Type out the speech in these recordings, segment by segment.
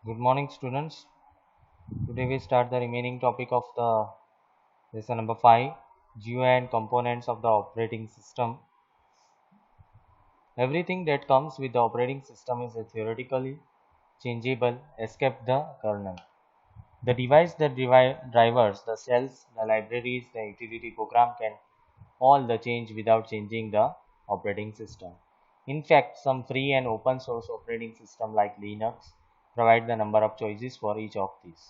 Good morning, students. Today we start the remaining topic of the lesson number 5, GUI and components of the operating system. Everything that comes with the operating system is theoretically changeable except the kernel. The device that drivers, the cells, the libraries, the utility program can all the change without changing the operating system. In fact, some free and open source operating system like Linux provide the number of choices for each of these.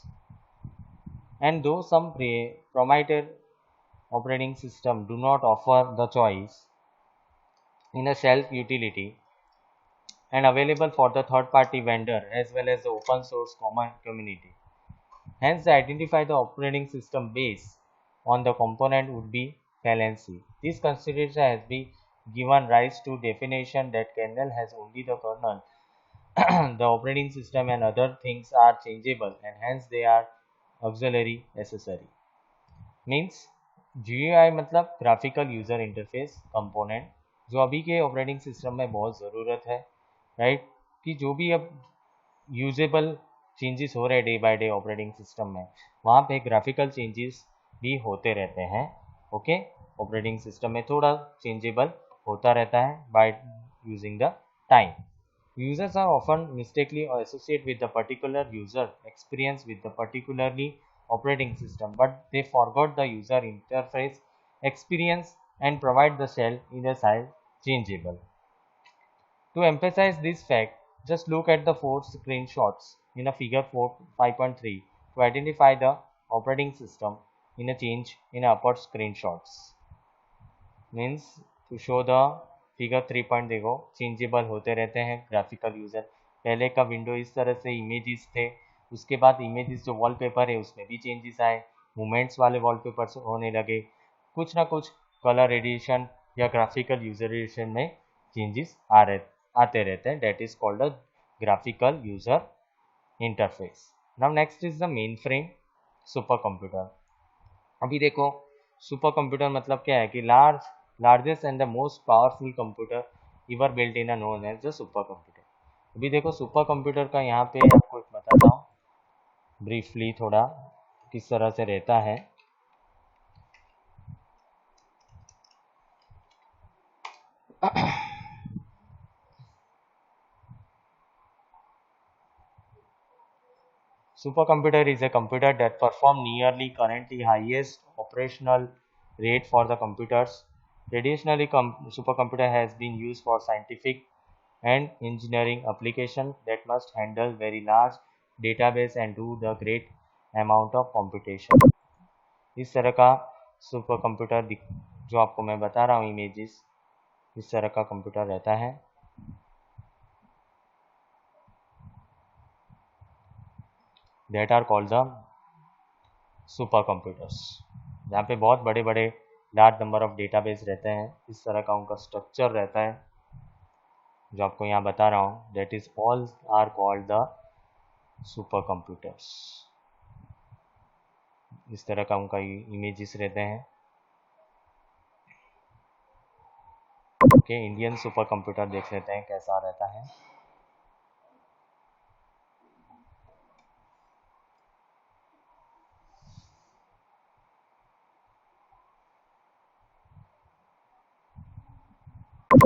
And though some provided operating system do not offer the choice in a self utility and available for the third party vendor as well as the open source common community. Hence, they identify the operating system based on the component would be fallacy. This consideration has been given rise to definition that kernel has only the kernel, the operating system and other things are changeable and hence they are auxiliary accessory. Means GUI मतलब graphical user interface component जो अभी के operating system में बहुत ज़रूरत है, right, कि जो भी अब यूजेबल चेंजेस हो रहे day by day operating system में वहाँ पे ग्राफिकल चेंजेस भी होते रहते हैं. ओके, ऑपरेटिंग सिस्टम में थोड़ा चेंजेबल होता रहता है by using the time. Users are often mistakenly associated with the particular user experience with the particularly operating system, but they forgot the user interface experience and provide the shell in a size changeable. To emphasize this fact, just look at the four screenshots in a figure 5.3 to identify the operating system in a change in upper screenshots. Means to show the figure 3 point देखो changeable होते रहते हैं graphical user. पहले का window इस तरह से images थे, उसके बाद इमेजेस जो वॉलपेपर है उसमें भी चेंजेस आए, मूवमेंट्स वाले वॉलपेपर होने लगे, कुछ ना कुछ कलर एडिशन या ग्राफिकल यूज़र एडिशन में चेंजेस आते रहते हैं. That is called a graphical user interface. Now next is the mainframe super computer. अभी देखो सुपर कंप्यूटर मतलब क्या है कि largest and the most powerful computer ever built in a known as the super computer. अभी देखो super computer का यहाँ पे आपको बताता हूँ ब्रीफली थोड़ा किस तरह से रहता है. Supercomputer is a computer that performs nearly currently highest operational rate for the computers. Traditionally, supercomputer has been used for scientific and engineering application that must handle very large database and do the great amount of computation. इस तरह का super computer जो आपको मैं बता रहा हूँ images, इस तरह का कंप्यूटर रहता है. That are called the super computers, जहाँ पे बहुत बड़े बड़े लार्ज नंबर ऑफ डेटाबेस रहते हैं. इस तरह का उनका स्ट्रक्चर रहता है जो आपको यहाँ बता रहा हूँ. That is all are called the super computers. इस तरह का उनका इमेजेस रहते हैं. ओके, इंडियन सुपर कंप्यूटर देख लेते हैं कैसा रहता है.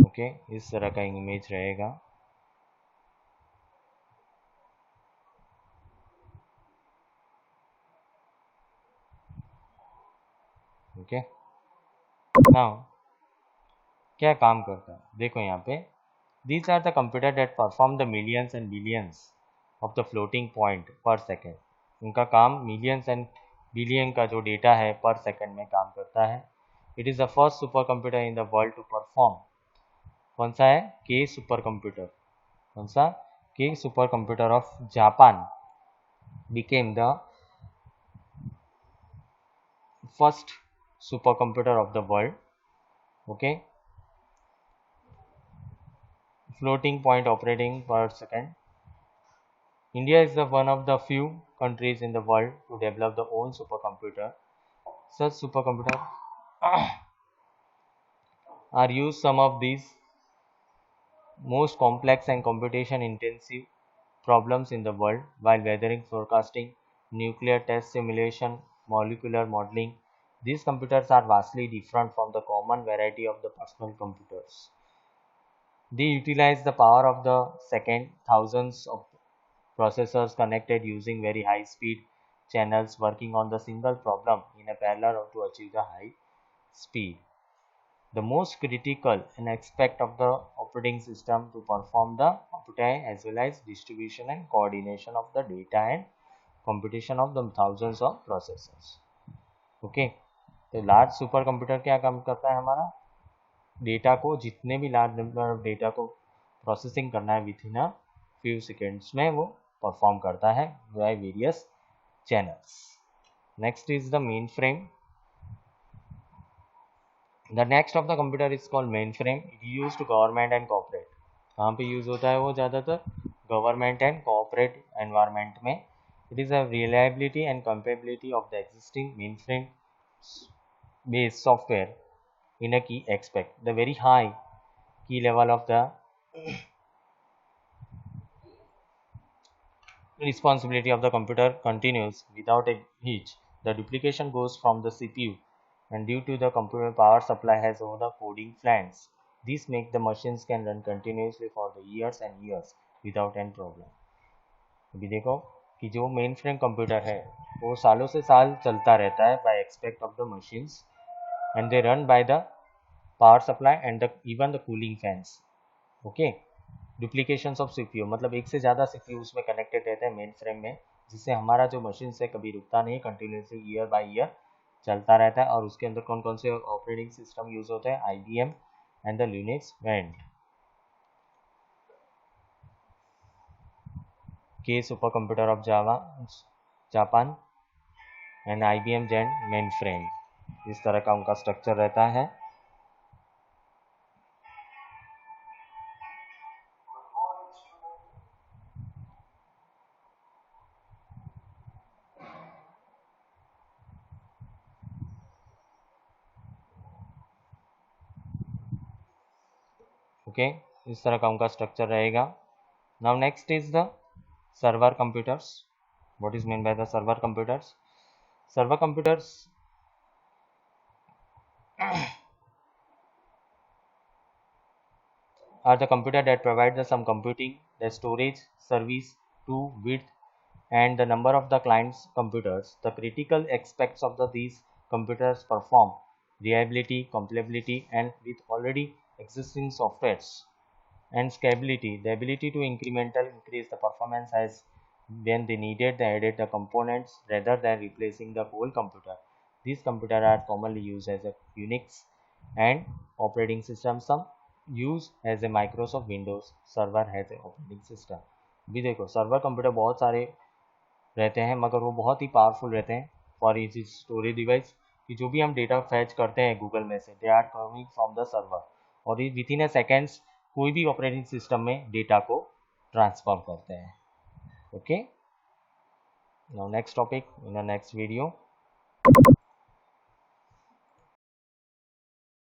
ओके, इस तरह का इमेज रहेगा. ओके, नाउ क्या काम करता है देखो यहाँ पे. These are the computer that perform the millions and billions of the floating point per second. उनका काम मिलियंस एंड बिलियन का जो डेटा है पर सेकंड में काम करता है. It is the first super computer in the world to perform. कौन सा है? K super computer. कौन सा? K super computer of Japan became the first supercomputer of the world. Okay, floating point operating per second. India is the one of the few countries in the world to develop their own supercomputer. Such supercomputer are used some of these most complex and computation intensive problems in the world while weathering forecasting, nuclear test simulation, molecular modeling. These computers are vastly different from the common variety of the personal computers. They utilize the power of the second, thousands of processors connected using very high speed channels working on the single problem in a parallel to achieve the high speed. The most critical aspect of the operating system to perform the computing as well as distribution and coordination of the data and computation of the thousands of processors. Okay, तो large super computer क्या काम करता है हमारा, data को जितने भी large number of data को प्रोसेसिंग करना है with in a few seconds में वो परफॉर्म करता है by various channels. Next is the main frame. The next of the computer is called mainframe. It used to government and corporate. कहाँ पे use होता है वो ज़्यादातर गवर्नमेंट एंड कॉर्पोरेट एनवायरनमेंट में. It is a reliability and compatibility of the existing mainframe based software in a key aspect. The very high key level of the responsibility of the computer continues without a hitch. The duplication goes from the CPU, and due to the computer power supply has over the coding plans. These make the machines can run continuously for the years and years without any problem. अभी देखो कि जो main frame computer है वो सालों से साल चलता रहता है by expect of the machines and they run by the power supply and the even the cooling fans. Okay, duplication of CPU मतलब एक से ज़्यादा सीपीयू उसमें कनेक्टेड रहते हैं मेन फ्रेम में, जिससे हमारा जो मशीन से कभी रुकता नहीं, कंटिन्यूसली ईयर बाय ईयर चलता रहता है. और उसके अंदर कौन कौन से ऑपरेटिंग सिस्टम यूज होते हैं, IBM and the Linux went K super computer of Japan and IBM giant mainframe. इस तरह का उनका स्ट्रक्चर रहता है. ओके, इस तरह का उनका स्ट्रक्चर रहेगा. Now next is the server computers. What is mean by the server computers? Server computers are the computer that provide the some computing, the storage service to width and the number of the clients computers. The critical aspects of these computers perform reliability, compatibility and with already existing softwares and scalability. The ability to incremental increase the performance as when they needed they added the components rather than replacing the whole computer. These computers are commonly used as a Unix and operating system. Some use as a Microsoft Windows server has a operating system. भी देखो server computer बहुत सारे रहते हैं मगर वो बहुत ही powerful रहते हैं फॉर इज स्टोरेज डिवाइस कि जो भी हम डेटा फैच करते हैं गूगल में से they are coming from the server और विद इन अ सेकेंड्स कोई भी ऑपरेटिंग सिस्टम में डेटा को ट्रांसफर करते हैं. Okay, now next topic in the next video.